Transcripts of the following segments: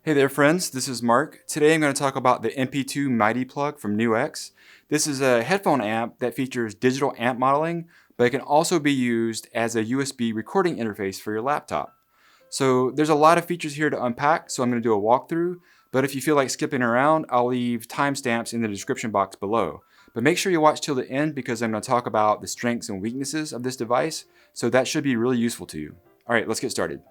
Hey there friends, this is Mark. Today I'm going to talk about the MP2 Mighty plug from NuX. This is a headphone amp that features digital amp modeling, but it can also be used as a USB recording interface for your laptop. So there's a lot of features here to unpack, so I'm going to do a walkthrough, but if you feel like skipping around, I'll leave timestamps in the description box below. But make sure you watch till the end because I'm going to talk about the strengths and weaknesses of this device, so that should be really useful to you. Alright, let's get started.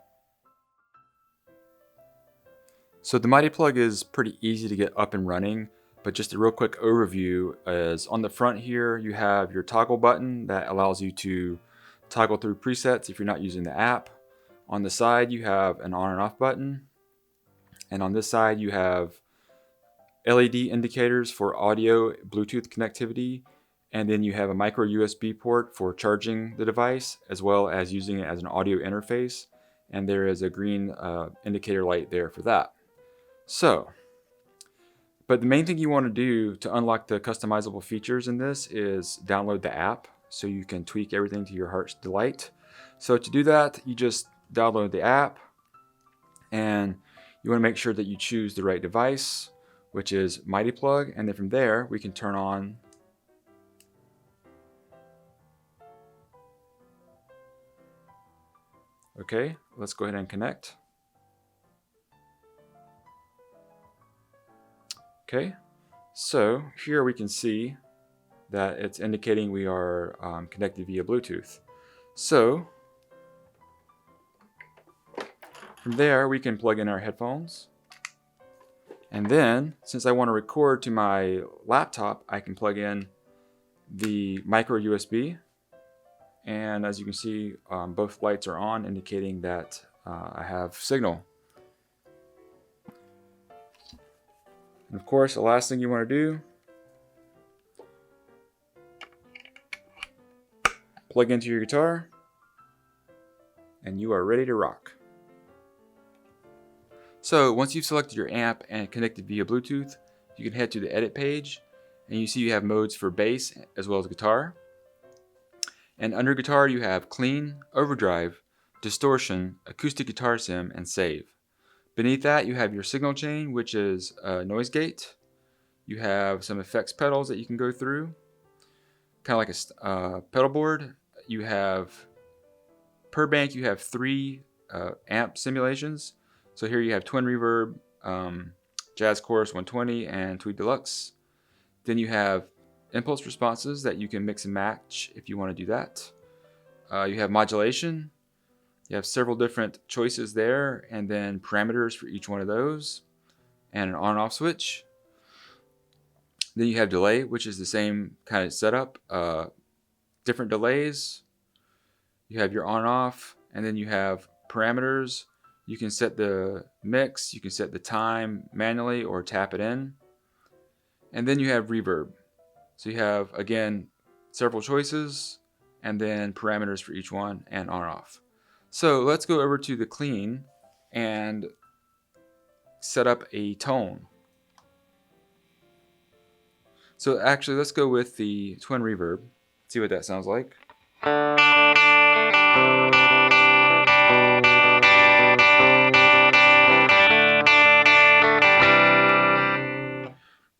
So the Mighty plug is pretty easy to get up and running, but just a real quick overview is on the front here you have your toggle button that allows you to toggle through presets if you're not using the app. On the side you have an on and off button, and on this side you have LED indicators for audio Bluetooth connectivity, and then you have a micro USB port for charging the device as well as using it as an audio interface, and there is a green indicator light there for that. But the main thing you want to do to unlock the customizable features in this is download the app so you can tweak everything to your heart's delight. So to do that, you just download the app and you want to make sure that you choose the right device, which is Mighty plug, and then from there we can turn on Okay, let's go ahead and connect. Okay, so here we can see that it's indicating we are connected via Bluetooth. So from there we can plug in our headphones, and then since I want to record to my laptop, I can plug in the micro USB, and as you can see both lights are on, indicating that I have signal. And of course, the last thing you want to do, plug into your guitar, and you are ready to rock. So once you've selected your amp and connected via Bluetooth, you can head to the edit page, and you see you have modes for bass as well as guitar. And under guitar you have clean, overdrive, distortion, acoustic guitar sim, and save. Beneath that you have your signal chain, which is a noise gate. You have some effects pedals that you can go through, kind of like a pedal board. You have, per bank you have 3 amp simulations. So here you have Twin Reverb, Jazz Chorus 120, and Tweed Deluxe. Then you have impulse responses that you can mix and match if you want to do that. You have modulation. You have several different choices there, and then parameters for each one of those, and an on-off switch. Then you have delay, which is the same kind of setup. Different delays. You have your on-off, and then you have parameters. You can set the mix, you can set the time manually or tap it in. And then you have reverb. So you have, again, several choices, and then parameters for each one, and on-off. So let's go over to the clean and set up a tone. So actually let's go with the twin reverb, see what that sounds like.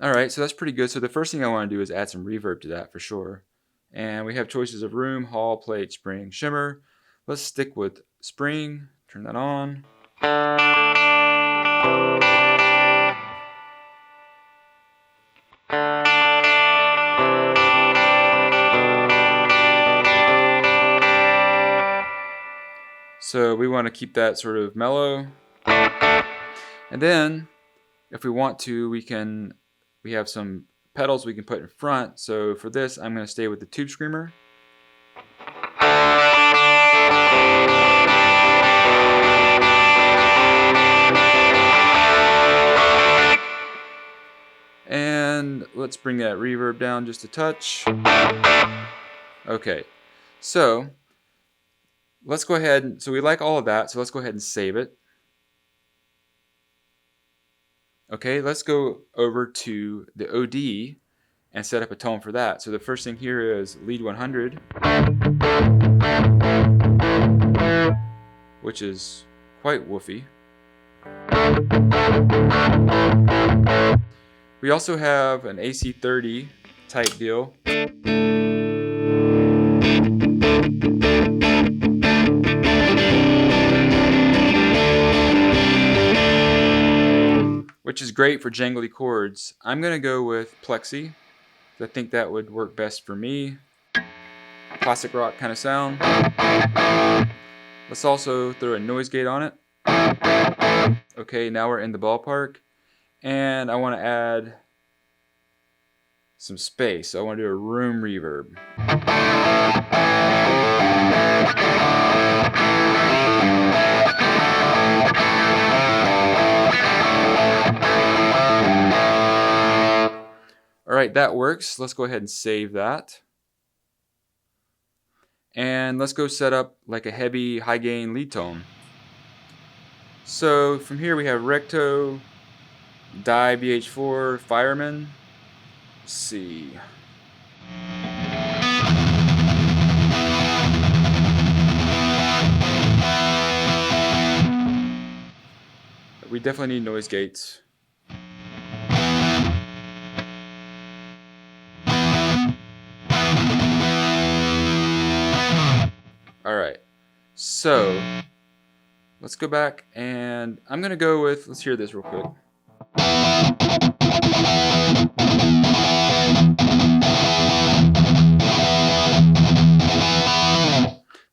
Alright, so that's pretty good. So the first thing I want to do is add some reverb to that for sure. And we have choices of room, hall, plate, spring, shimmer. Let's stick with spring, turn that on. So we want to keep that sort of mellow. And then if we want to, we have some pedals we can put in front. So for this I'm going to stay with the tube screamer. And let's bring that reverb down just a touch. Okay, so let's go ahead, so we like all of that, so let's go ahead and save it. Okay, let's go over to the OD and set up a tone for that. So the first thing here is lead 100, which is quite woofy. We also have an AC30 type deal. Which is great for jangly chords. I'm going to go with Plexi. I think that would work best for me. Classic rock kind of sound. Let's also throw a noise gate on it. Okay, now we're in the ballpark. And I want to add some space. So I want to do a room reverb. Alright, that works. Let's go ahead and save that. And let's go set up like a heavy high gain lead tone. So from here we have Recto, Die BH4, Fireman. Let's see. We definitely need noise gates. Alright, so let's go back and I'm going to go with, let's hear this real quick.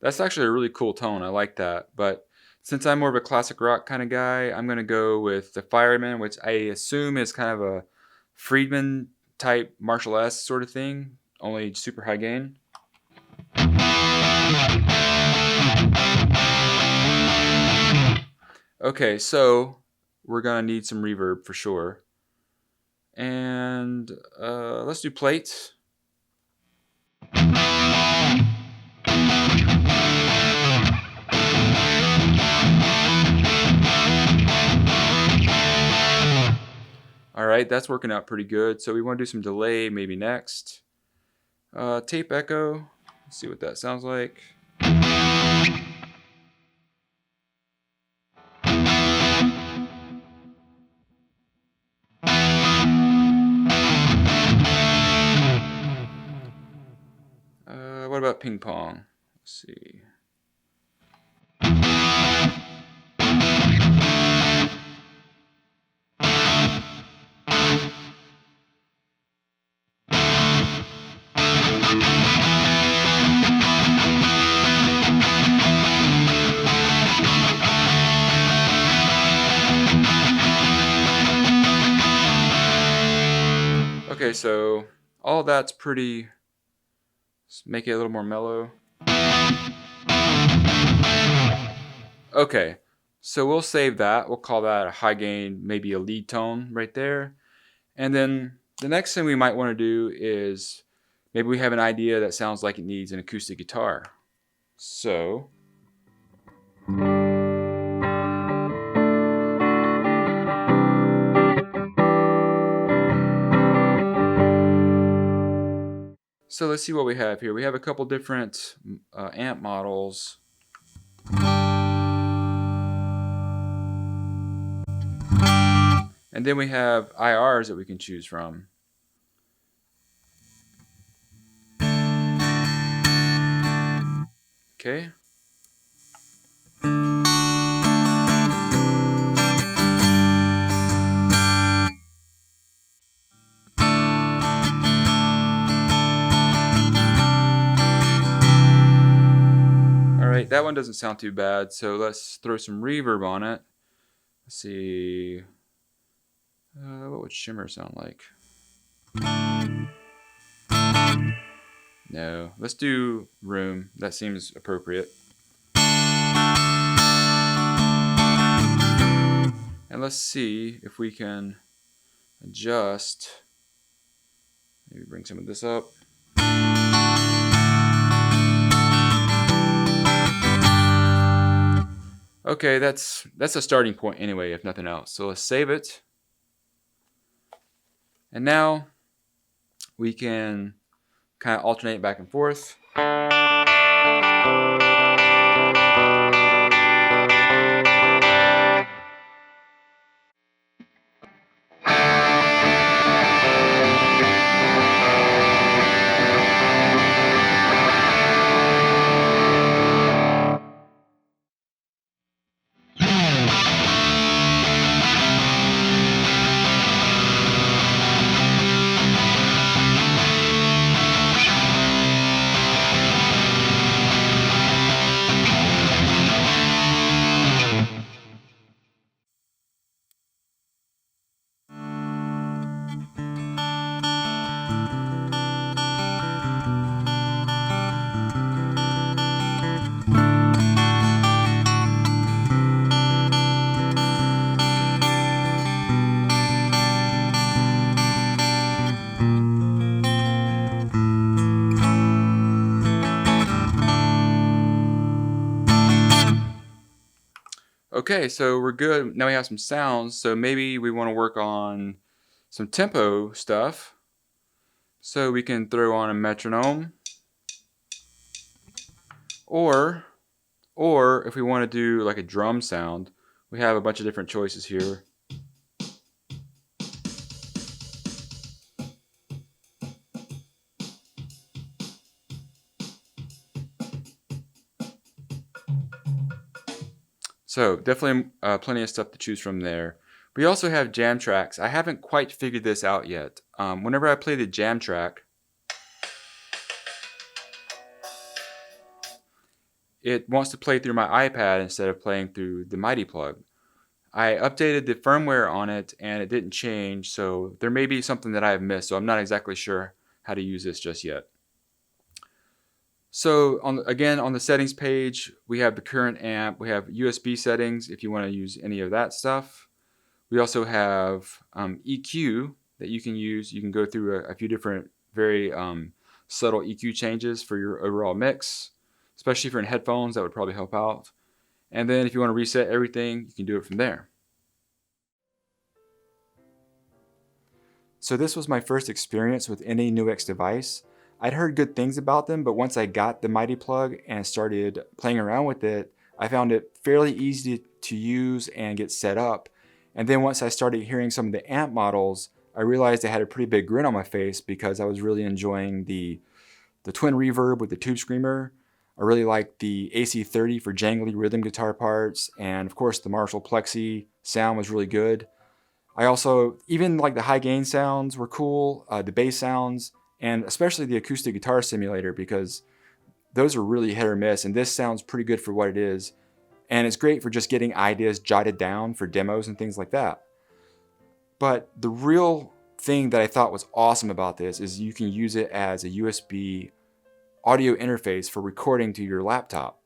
That's actually a really cool tone, I like that, but since I'm more of a classic rock kind of guy, I'm going to go with the Fireman, which I assume is kind of a Friedman type Marshall S sort of thing, only super high gain. Okay, so we're gonna need some reverb for sure. And let's do plates. Alright, that's working out pretty good. So we want to do some delay maybe next. Tape echo. Let's see what that sounds like. What about ping pong? Let's see. Okay, so all of that's pretty, let's make it a little more mellow. Okay, so we'll save that. We'll call that a high gain, maybe a lead tone right there. And then the next thing we might want to do is maybe we have an idea that sounds like it needs an acoustic guitar. So let's see what we have here. We have a couple different amp models. And then we have IRs that we can choose from. Okay. Alright, that one doesn't sound too bad, so let's throw some reverb on it. Let's see. What would shimmer sound like? No, let's do room. That seems appropriate. And let's see if we can adjust. Maybe bring some of this up. Okay, that's a starting point anyway, if nothing else. So let's save it. And now we can kind of alternate back and forth. Okay, so we're good. Now we have some sounds, so maybe we want to work on some tempo stuff. So we can throw on a metronome, or if we want to do like a drum sound, we have a bunch of different choices here. So definitely plenty of stuff to choose from there. We also have jam tracks. I haven't quite figured this out yet. Whenever I play the jam track, it wants to play through my iPad instead of playing through the Mighty plug. I updated the firmware on it and it didn't change, so there may be something that I have missed, so I'm not exactly sure how to use this just yet. So again, on the settings page, we have the current amp, we have USB settings if you want to use any of that stuff. We also have EQ that you can use. You can go through a few different very subtle EQ changes for your overall mix, especially if you're in headphones. That would probably help out. And then if you want to reset everything, you can do it from there. So this was my first experience with any NuX device. I'd heard good things about them, but once I got the Mighty plug and started playing around with it, I found it fairly easy to use and get set up. And then once I started hearing some of the amp models, I realized I had a pretty big grin on my face because I was really enjoying the twin reverb with the tube screamer. I really liked the AC30 for jangly rhythm guitar parts, and of course the Marshall Plexi sound was really good. I also, even like the high gain sounds were cool, the bass sounds, and especially the acoustic guitar simulator, because those are really hit or miss, and this sounds pretty good for what it is. And it's great for just getting ideas jotted down for demos and things like that. But the real thing that I thought was awesome about this is you can use it as a USB audio interface for recording to your laptop.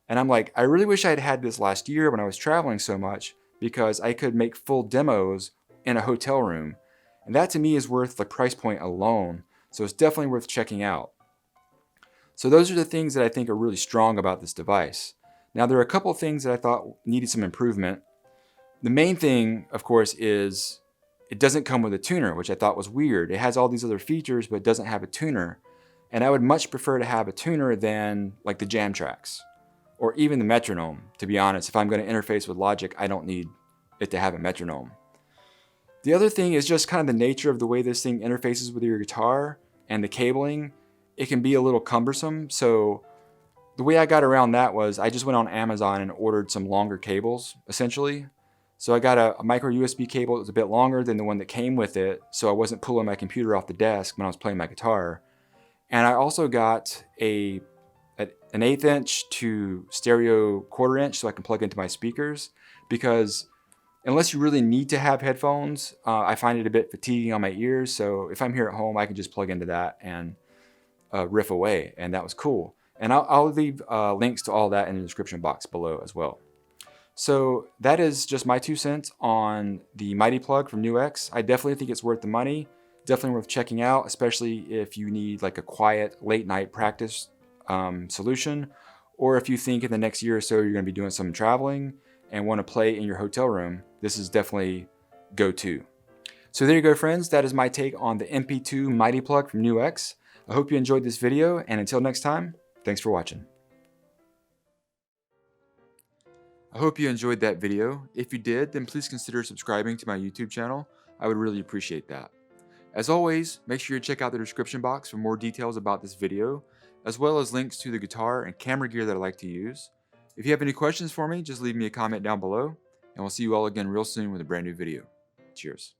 And I'm like, I really wish I had had this last year when I was traveling so much, because I could make full demos in a hotel room. And that to me is worth the price point alone. So it's definitely worth checking out. So those are the things that I think are really strong about this device. Now there are a couple of things that I thought needed some improvement. The main thing, of course, is it doesn't come with a tuner, which I thought was weird. It has all these other features, but it doesn't have a tuner. And I would much prefer to have a tuner than like the Jam Tracks, or even the metronome. To be honest, if I'm going to interface with Logic, I don't need it to have a metronome. The other thing is just kind of the nature of the way this thing interfaces with your guitar and the cabling. It can be a little cumbersome, so the way I got around that was I just went on Amazon and ordered some longer cables, essentially. So I got a micro USB cable that was a bit longer than the one that came with it, so I wasn't pulling my computer off the desk when I was playing my guitar. And I also got an 1/8 inch to stereo 1/4 inch so I can plug into my speakers, because unless you really need to have headphones, I find it a bit fatiguing on my ears. So if I'm here at home, I can just plug into that and riff away, and that was cool. And I'll leave links to all that in the description box below as well. So that is just my 2 cents on the Mighty plug from NuX. I definitely think it's worth the money. Definitely worth checking out, especially if you need like a quiet late night practice solution, or if you think in the next year or so you're going to be doing some traveling and want to play in your hotel room. This is definitely go-to. So there you go, friends. That is my take on the MP2 Mighty plug from NuX. I hope you enjoyed this video, and until next time, thanks for watching. I hope you enjoyed that video. If you did, then please consider subscribing to my YouTube channel. I would really appreciate that. As always, make sure you check out the description box for more details about this video, as well as links to the guitar and camera gear that I like to use. If you have any questions for me, just leave me a comment down below, and we'll see you all again real soon with a brand new video. Cheers.